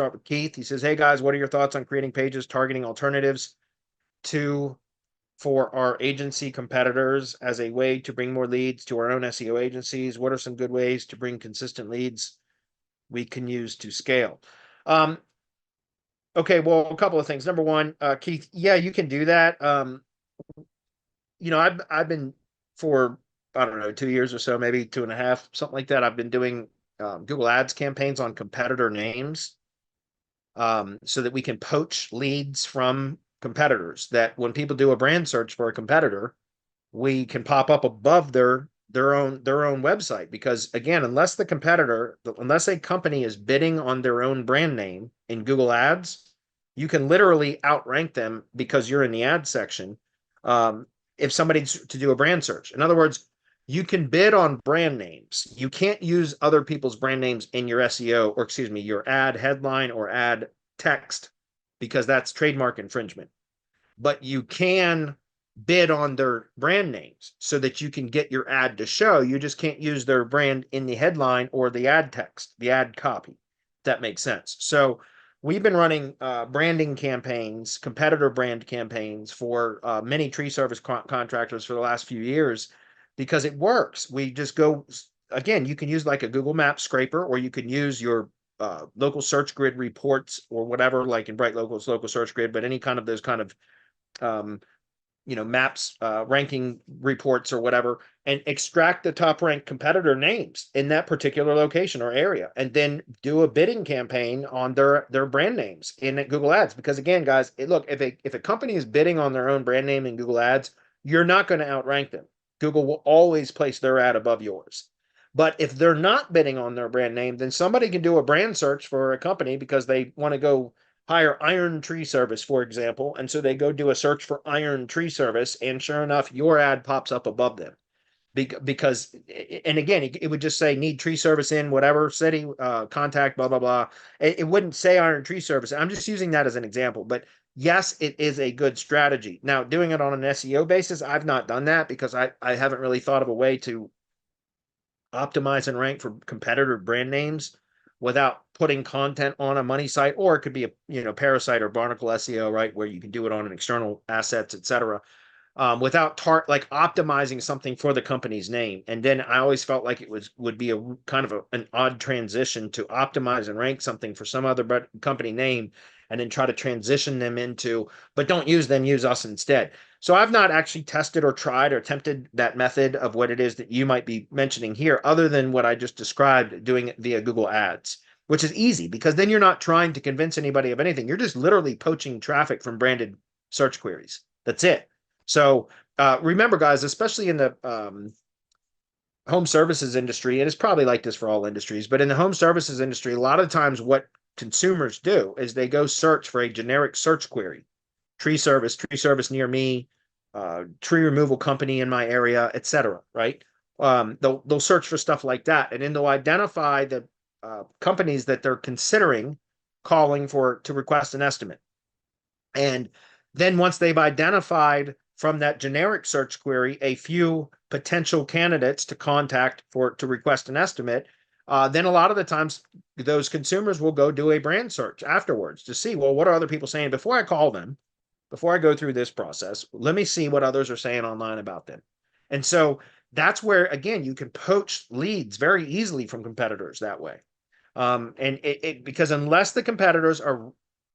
start with Keith. He says, hey guys, what are your thoughts on creating pages targeting alternatives to for our agency competitors as a way to bring more leads to our own SEO agencies? What are some good ways to bring consistent leads we can use to scale? Okay, well, a couple of things. Number one, Keith, yeah, you can do that. I've been for, I don't know, 2 years or so, maybe 2.5, something like that. I've been doing Google Ads campaigns on competitor names, so that we can poach leads from competitors, that when people do a brand search for a competitor, we can pop up above their own website. Because again, unless a company is bidding on their own brand name in Google Ads, you can literally outrank them because you're in the ad section. If somebody's to do a brand search, in other words, you can bid on brand names. You can't use other people's brand names in your SEO, or excuse me, your ad headline or ad text, because that's trademark infringement. But you can bid on their brand names so that you can get your ad to show. You just can't use their brand in the headline or the ad text, the ad copy. If that makes sense. So we've been running branding campaigns, competitor brand campaigns for many tree service contractors for the last few years, because it works. We just go, again, you can use like a Google Maps scraper, or you can use your local search grid reports or whatever, like in Bright Local's local search grid, but any kind of those kind of maps, ranking reports or whatever, and extract the top ranked competitor names in that particular location or area, and then do a bidding campaign on their brand names in Google Ads. Because again, guys, look, if a company is bidding on their own brand name in Google Ads, you're not going to outrank them. Google will always place their ad above yours. But if they're not bidding on their brand name, then somebody can do a brand search for a company because they want to go hire Iron Tree Service, for example. And so they go do a search for Iron Tree Service, and sure enough, your ad pops up above them. Because, and again, it would just say need tree service in whatever city, contact, blah, blah, blah. It wouldn't say Iron Tree Service. I'm just using that as an example. But yes, it is a good strategy. Now, doing it on an SEO basis, I've not done that because I haven't really thought of a way to optimize and rank for competitor brand names without putting content on a money site. Or it could be a parasite or barnacle SEO, right, where you can do it on an external assets, etc., without like optimizing something for the company's name. And then I always felt like it would be a kind of an odd transition to optimize and rank something for some other company name, and then try to transition them into, but don't use them, use us instead. So I've not actually tested or tried or attempted that method of what it is that you might be mentioning here, other than what I just described, doing it via Google Ads, which is easy because then you're not trying to convince anybody of anything. You're just literally poaching traffic from branded search queries. That's it. So remember, guys, especially in the home services industry, and it's probably like this for all industries, but in the home services industry, a lot of times what consumers do is they go search for a generic search query: tree service near me, tree removal company in my area, etc. Right? They'll search for stuff like that, and then they'll identify the companies that they're considering calling for to request an estimate. And then once they've identified from that generic search query a few potential candidates to contact to request an estimate, then a lot of the times those consumers will go do a brand search afterwards to see, well, what are other people saying before I call them, before I go through this process. Let me see what others are saying online about them. And so that's where, again, you can poach leads very easily from competitors that way. And because unless the competitors are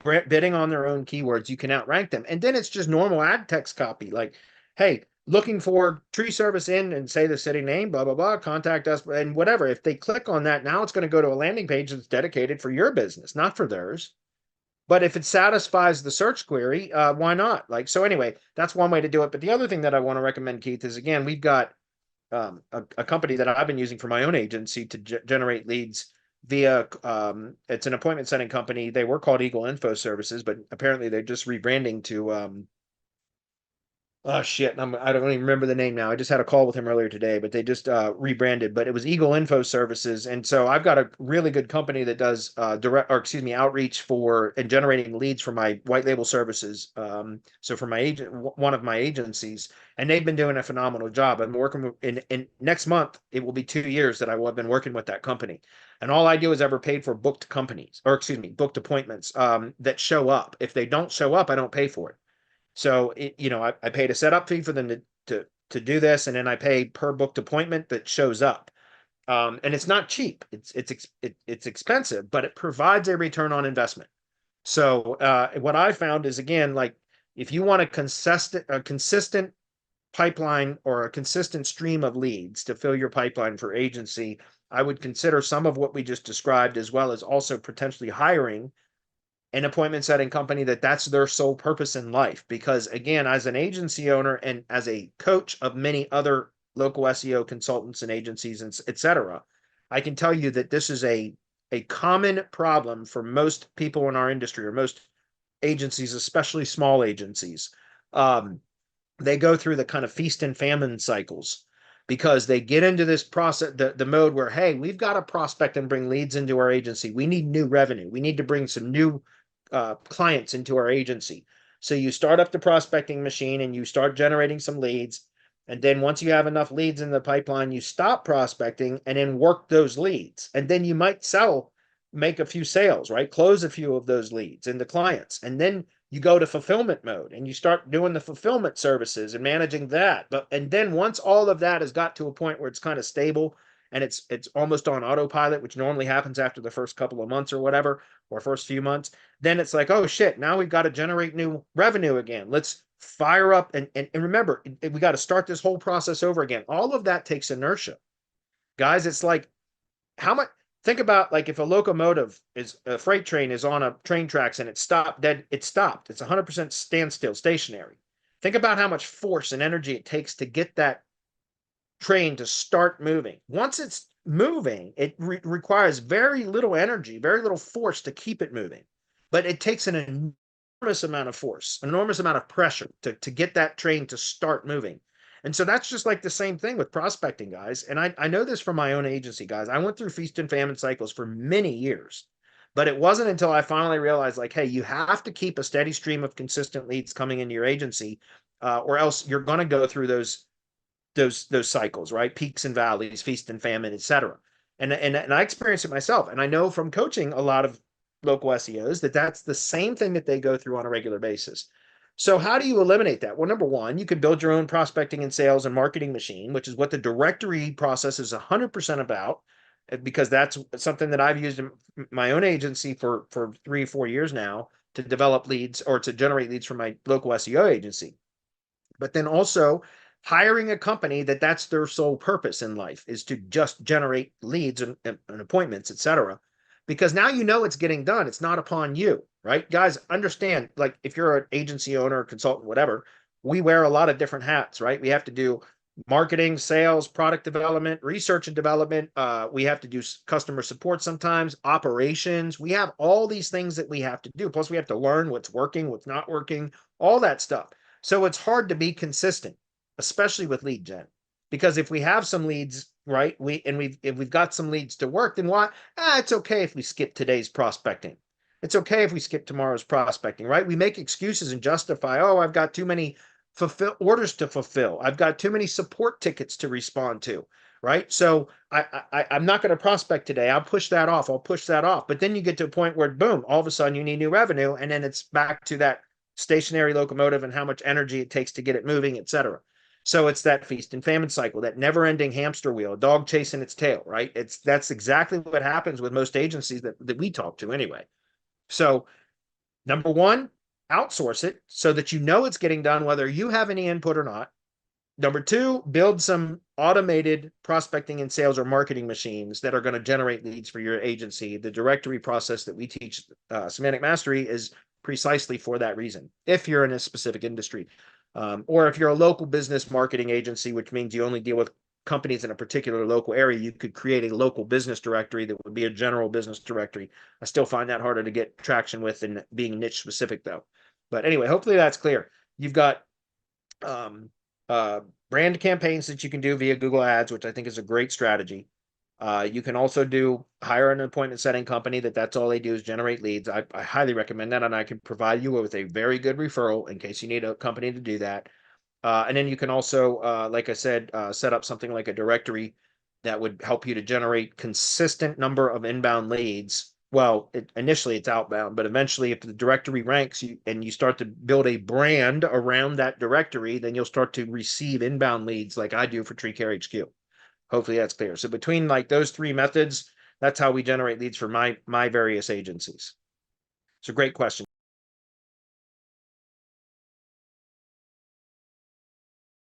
bidding on their own keywords, you can outrank them. And then it's just normal ad text copy, like, hey, looking for tree service in, and say the city name, blah, blah, blah, contact us, and whatever. If they click on that, now it's going to go to a landing page that's dedicated for your business, not for theirs. But if it satisfies the search query, why not? Like, so anyway, that's one way to do it. But the other thing that I want to recommend, Keith, is, again, we've got a company that I've been using for my own agency to generate leads via, it's an appointment setting company. They were called Eagle Info Services, but apparently they're just rebranding to Oh shit, I don't even remember the name now. I just had a call with him earlier today, but they just rebranded. But it was Eagle Info Services, and so I've got a really good company that does direct, or excuse me, outreach for and generating leads for my white label services. So for my agent, one of my agencies, and they've been doing a phenomenal job. I'm working with, in next month. It will be 2 years that I will have been working with that company, and all I do is ever paid for booked companies, or excuse me, booked appointments that show up. If they don't show up, I don't pay for it. So I paid a setup fee for them to do this, and then I pay per booked appointment that shows up. And it's not cheap. It's expensive, but it provides a return on investment. So what I found is, again, like, if you want a consistent pipeline or a consistent stream of leads to fill your pipeline for agency, I would consider some of what we just described, as well as also potentially hiring an appointment setting company that's their sole purpose in life. Because again, as an agency owner and as a coach of many other local SEO consultants and agencies, and etc., I can tell you that this is a common problem for most people in our industry, or most agencies, especially small agencies. Um, they go through the kind of feast and famine cycles, because they get into this process, the mode where, hey, we've got to prospect and bring leads into our agency. We need new revenue. We need to bring some new clients into our agency. So you start up the prospecting machine and you start generating some leads. And then once you have enough leads in the pipeline, you stop prospecting and then work those leads. And then you might make a few sales, right? Close a few of those leads into clients. And then you go to fulfillment mode and you start doing the fulfillment services and managing that. And then once all of that has got to a point where it's kind of stable and it's almost on autopilot, which normally happens after the first couple of months or whatever, or first few months, then it's like, oh shit, now we've got to generate new revenue again. Let's fire up and remember, we got to start this whole process over again. All of that takes inertia. Guys, it's like, how much think about, like, if a locomotive is a freight train is on a train tracks and it's stopped. It's 100% standstill, stationary. Think about how much force and energy it takes to get that train to start moving. Once it's moving, it requires very little energy, very little force to keep it moving. But it takes an enormous amount of force, an enormous amount of pressure to get that train to start moving. And so that's just like the same thing with prospecting, guys. And I know this from my own agency, guys. I went through feast and famine cycles for many years. But it wasn't until I finally realized, like, hey, you have to keep a steady stream of consistent leads coming into your agency, or else you're going to go through those cycles, right? Peaks and valleys, feast and famine, etc. And I experienced it myself, and I know from coaching a lot of local SEOs that that's the same thing that they go through on a regular basis. So how do you eliminate that? Well, number one, you could build your own prospecting and sales and marketing machine, which is what the directory process is 100% about, because that's something that I've used in my own agency for 3 or 4 years now, to develop leads or to generate leads for my local SEO agency. But then also hiring a company that's their sole purpose in life, is to just generate leads and appointments, etc. Because now you know it's getting done. It's not upon you, right? Guys, understand, like, if you're an agency owner, consultant, whatever, we wear a lot of different hats, right? We have to do marketing, sales, product development, research and development. We have to do customer support sometimes, operations. We have all these things that we have to do. Plus, we have to learn what's working, what's not working, all that stuff. So it's hard to be consistent, especially with lead gen. Because if we have some leads, right, if we've got some leads to work, then why? It's okay if we skip today's prospecting. It's okay if we skip tomorrow's prospecting, right? We make excuses and justify, oh, I've got too many orders to fulfill. I've got too many support tickets to respond to, right? So I'm not going to prospect today. I'll push that off. I'll push that off. But then you get to a point where, boom, all of a sudden you need new revenue, and then it's back to that stationary locomotive and how much energy it takes to get it moving, etc. So it's that feast and famine cycle, that never-ending hamster wheel, a dog chasing its tail, right? That's exactly what happens with most agencies that we talk to anyway. So number one, outsource it so that you know it's getting done whether you have any input or not. Number two, build some automated prospecting and sales or marketing machines that are going to generate leads for your agency. The directory process that we teach, Semantic Mastery, is precisely for that reason. If you're in a specific industry, or if you're a local business marketing agency, which means you only deal with companies in a particular local area, you could create a local business directory that would be a general business directory. I still find that harder to get traction with than being niche specific, though. But anyway, hopefully that's clear. You've got um, uh, brand campaigns that you can do via Google Ads, which I think is a great strategy. You can also hire an appointment setting company that's all they do is generate leads. I highly recommend that, and I can provide you with a very good referral in case you need a company to do that. And then you can also, like I said, set up something like a directory that would help you to generate consistent number of inbound leads. Well, initially it's outbound, but eventually if the directory ranks you and you start to build a brand around that directory, then you'll start to receive inbound leads like I do for Tree Care HQ. Hopefully that's clear. So between like those three methods, that's how we generate leads for my various agencies. It's a great question.